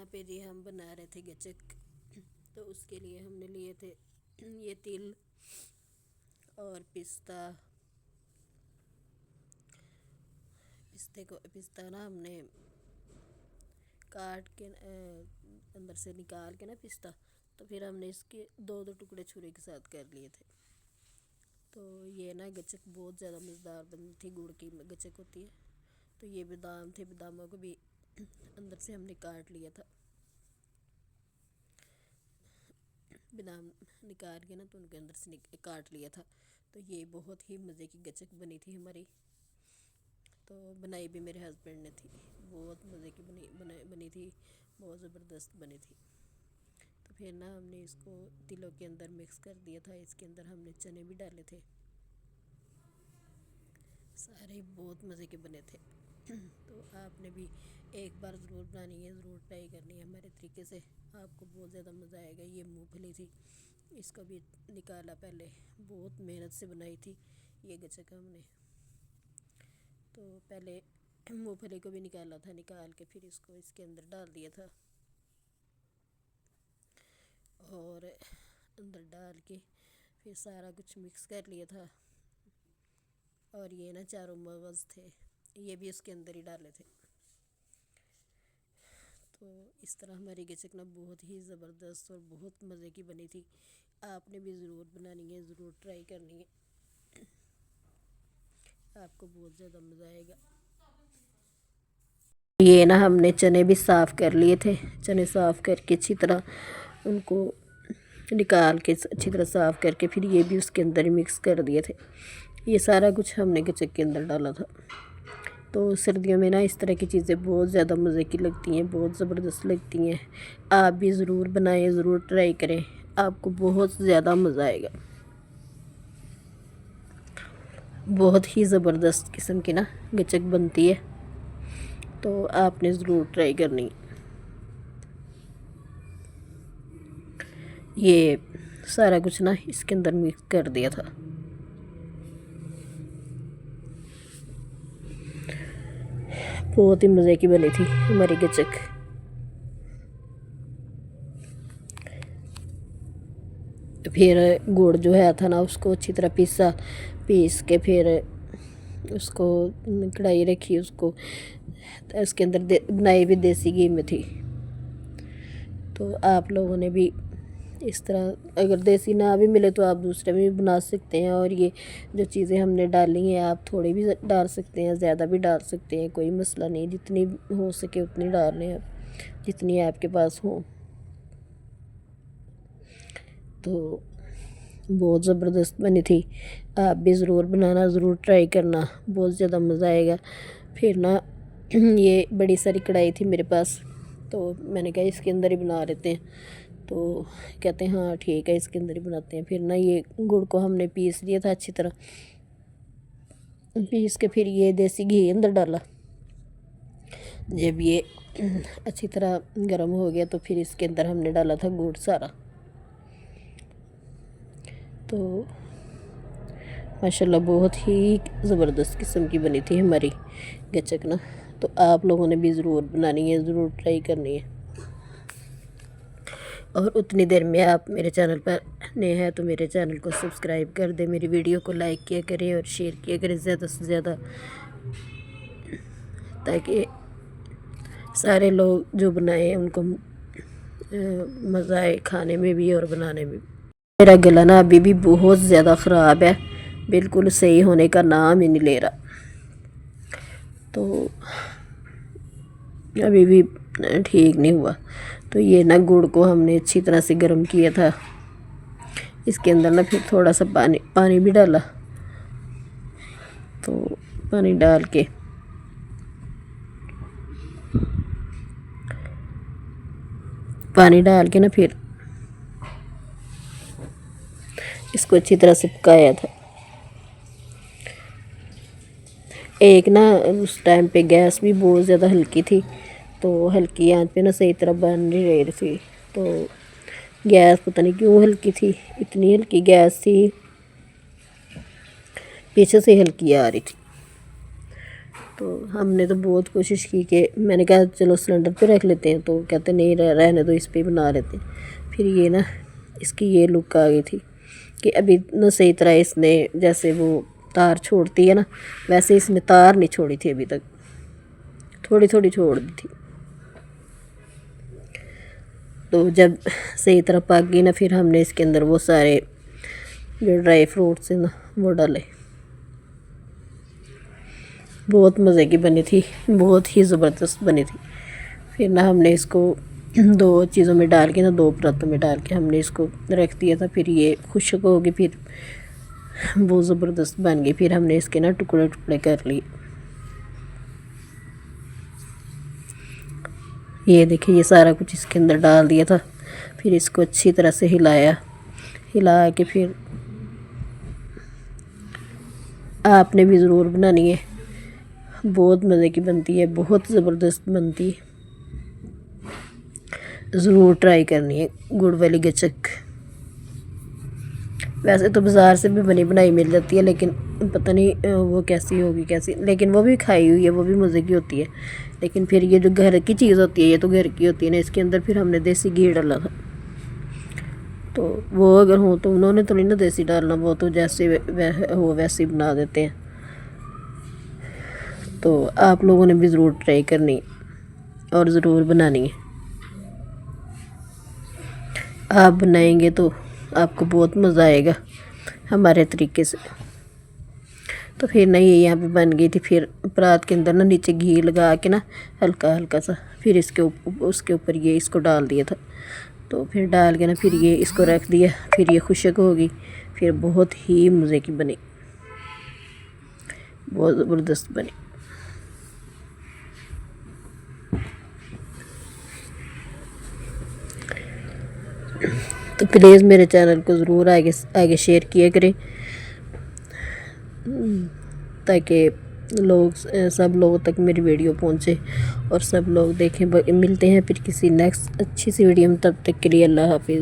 यहाँ पे जी हम बना रहे थे गचक। तो उसके लिए हमने लिए थे ये तिल और पिस्ता ना हमने काट के अंदर से निकाल के ना पिस्ता, तो फिर हमने इसके दो दो टुकड़े छुरे के साथ कर लिए थे। तो ये ना गचक बहुत ज़्यादा मज़ेदार बनी थी, गुड़ की गचक होती है। तो ये बादाम थे, बादामों को भी अंदर से हमने काट लिया था। बादाम निकाल के ना तो उनके अंदर से काट लिया था। तो ये बहुत ही मज़े की गचक बनी थी हमारी। तो बनाई भी मेरे हस्बैंड ने थी, बहुत मज़े की बनी थी, बहुत ज़बरदस्त बनी थी। तो फिर ना हमने इसको तिलों के अंदर मिक्स कर दिया था। इसके अंदर हमने चने भी डाले थे, सारे बहुत मज़े के बने थे। तो आपने भी एक बार ज़रूर बनानी है, ज़रूर ट्राई करनी है हमारे तरीके से, आपको बहुत ज़्यादा मज़ा आएगा। ये मूंगफली थी, इसको भी निकाला, पहले बहुत मेहनत से बनाई थी ये गचक हमने। तो पहले मूंगफली को भी निकाला था, निकाल के फिर इसको इसके अंदर डाल दिया था और अंदर डाल के फिर सारा कुछ मिक्स कर लिया था। और ये ना चारों मगज़ थे, ये भी उसके अंदर ही डाले थे। तो इस तरह हमारी गचक ना बहुत ही ज़बरदस्त और बहुत मज़े की बनी थी। आपने भी ज़रूर बनानी है, ज़रूर ट्राई करनी है, आपको बहुत ज़्यादा मज़ा आएगा। ये ना हमने चने भी साफ़ कर लिए थे, चने साफ़ करके अच्छी तरह उनको निकाल के अच्छी तरह साफ़ करके फिर ये भी उसके अंदर ही मिक्स कर दिए थे। ये सारा कुछ हमने गचक के अंदर डाला था। तो सर्दियों में ना इस तरह की चीज़ें बहुत ज़्यादा मज़े की लगती हैं, बहुत ज़बरदस्त लगती हैं। आप भी ज़रूर बनाएं, ज़रूर ट्राई करें, आपको बहुत ज़्यादा मज़ा आएगा। बहुत ही ज़बरदस्त किस्म की ना गचक बनती है, तो आपने ज़रूर ट्राई करनी। ये सारा कुछ ना इसके अंदर मिक्स कर दिया था। बहुत ही मज़े की बनी थी हमारी गचक। फिर गुड़ जो है था ना उसको अच्छी तरह पीस के फिर उसको कढ़ाई रखी, उसको इसके अंदर बनाई भी देसी घी में थी। तो आप लोगों ने भी इस तरह, अगर देसी ना भी मिले तो आप दूसरे में भी बना सकते हैं। और ये जो चीज़ें हमने डाली हैं आप थोड़ी भी डाल सकते हैं, ज़्यादा भी डाल सकते हैं, कोई मसला नहीं, जितनी हो सके उतनी डाल लें आप, जितनी आपके पास हो। तो बहुत ज़बरदस्त बनी थी, आप भी ज़रूर बनाना, ज़रूर ट्राई करना, बहुत ज़्यादा मज़ा आएगा। फिर ना ये बड़ी सारी कढ़ाई थी मेरे पास, तो मैंने कहा इसके अंदर ही बना लेते हैं। तो कहते हैं हाँ ठीक है, इसके अंदर ही बनाते हैं। फिर ना ये गुड़ को हमने पीस लिया था अच्छी तरह, पीस के फिर ये देसी घी अंदर डाला। जब ये अच्छी तरह गर्म हो गया तो फिर इसके अंदर हमने डाला था गुड़ सारा। तो माशाल्लाह बहुत ही ज़बरदस्त किस्म की बनी थी हमारी गचक ना। तो आप लोगों ने भी ज़रूर बनानी है, ज़रूर ट्राई करनी है। और उतनी देर में आप मेरे चैनल पर नए हैं तो मेरे चैनल को सब्सक्राइब कर दें, मेरी वीडियो को लाइक किया करें और शेयर किया करें ज़्यादा से ज़्यादा, ताकि सारे लोग जो बनाए उनको मज़ा आए खाने में भी और बनाने में भी। मेरा गला ना अभी भी बहुत ज़्यादा ख़राब है, बिल्कुल सही होने का नाम ही नहीं ले रहा। तो अभी भी ठीक नहीं हुआ। तो ये ना गुड़ को हमने अच्छी तरह से गर्म किया था, इसके अंदर ना फिर थोड़ा सा पानी भी डाला। तो पानी डाल के ना फिर इसको अच्छी तरह से पकाया था। एक ना उस टाइम पे गैस भी बहुत ज़्यादा हल्की थी, तो हल्की आंच पे ना सही तरह बन नहीं रही थी। तो गैस पता नहीं क्यों हल्की थी, इतनी हल्की गैस थी, पीछे से हल्की आ रही थी। तो हमने तो बहुत कोशिश की कि मैंने कहा चलो सिलेंडर पे रख लेते हैं, तो कहते नहीं रहने दो, इस पे बना लेते हैं। फिर ये ना इसकी ये लुक आ गई थी कि अभी ना सही तरह इसने जैसे वो तार छोड़ती है ना, वैसे इसने तार नहीं छोड़ी थी अभी तक, थोड़ी थोड़ी छोड़ दी थी। तो जब सही तरह पक गई ना, फिर हमने इसके अंदर वो सारे जो ड्राई फ्रूट्स हैं ना वो डाले। बहुत मज़े की बनी थी, बहुत ही ज़बरदस्त बनी थी। फिर ना हमने इसको 2 चीज़ों में डाल के ना, 2 परतों में डाल के हमने इसको रख दिया था। फिर ये खुश्क हो गई, फिर वो ज़बरदस्त बन गई। फिर हमने इसके ना टुकड़े टुकड़े कर लिए। ये देखिए ये सारा कुछ इसके अंदर डाल दिया था। फिर इसको अच्छी तरह से हिलाया, हिला के फिर आपने भी ज़रूर बनानी है, बहुत मज़े की बनती है, बहुत ज़बरदस्त बनती है, ज़रूर ट्राई करनी है गुड़ वाली गचक। वैसे तो बाज़ार से भी बनी बनाई मिल जाती है, लेकिन पता नहीं वो कैसी होगी कैसी, लेकिन वो भी खाई हुई है, वो भी मज़े की होती है। लेकिन फिर ये जो घर की चीज़ होती है, ये तो घर की होती है ना। इसके अंदर फिर हमने देसी घी डाला था, तो वो अगर हो तो उन्होंने तो नहीं ना देसी डालना, वो तो जैसे हो वैसे ही बना देते हैं। तो आप लोगों ने भी ज़रूर ट्राई करनी और ज़रूर बनानी है। आप बनाएंगे तो आपको बहुत मज़ा आएगा हमारे तरीके से। तो फिर ना ये यहाँ पे बन गई थी। फिर परात के अंदर ना नीचे घी लगा के ना हल्का हल्का सा, फिर उसके ऊपर ये इसको डाल दिया था। तो फिर डाल के ना फिर ये इसको रख दिया। फिर ये खुश्क होगी, फिर बहुत ही मज़े की बनी, बहुत ज़बरदस्त बनी। तो प्लीज़ मेरे चैनल को ज़रूर आगे शेयर किया करें, ताकि सब लोगों तक मेरी वीडियो पहुंचे और सब लोग देखें। मिलते हैं फिर किसी नेक्स्ट अच्छी सी वीडियो में, तब तक के लिए अल्लाह हाफिज़।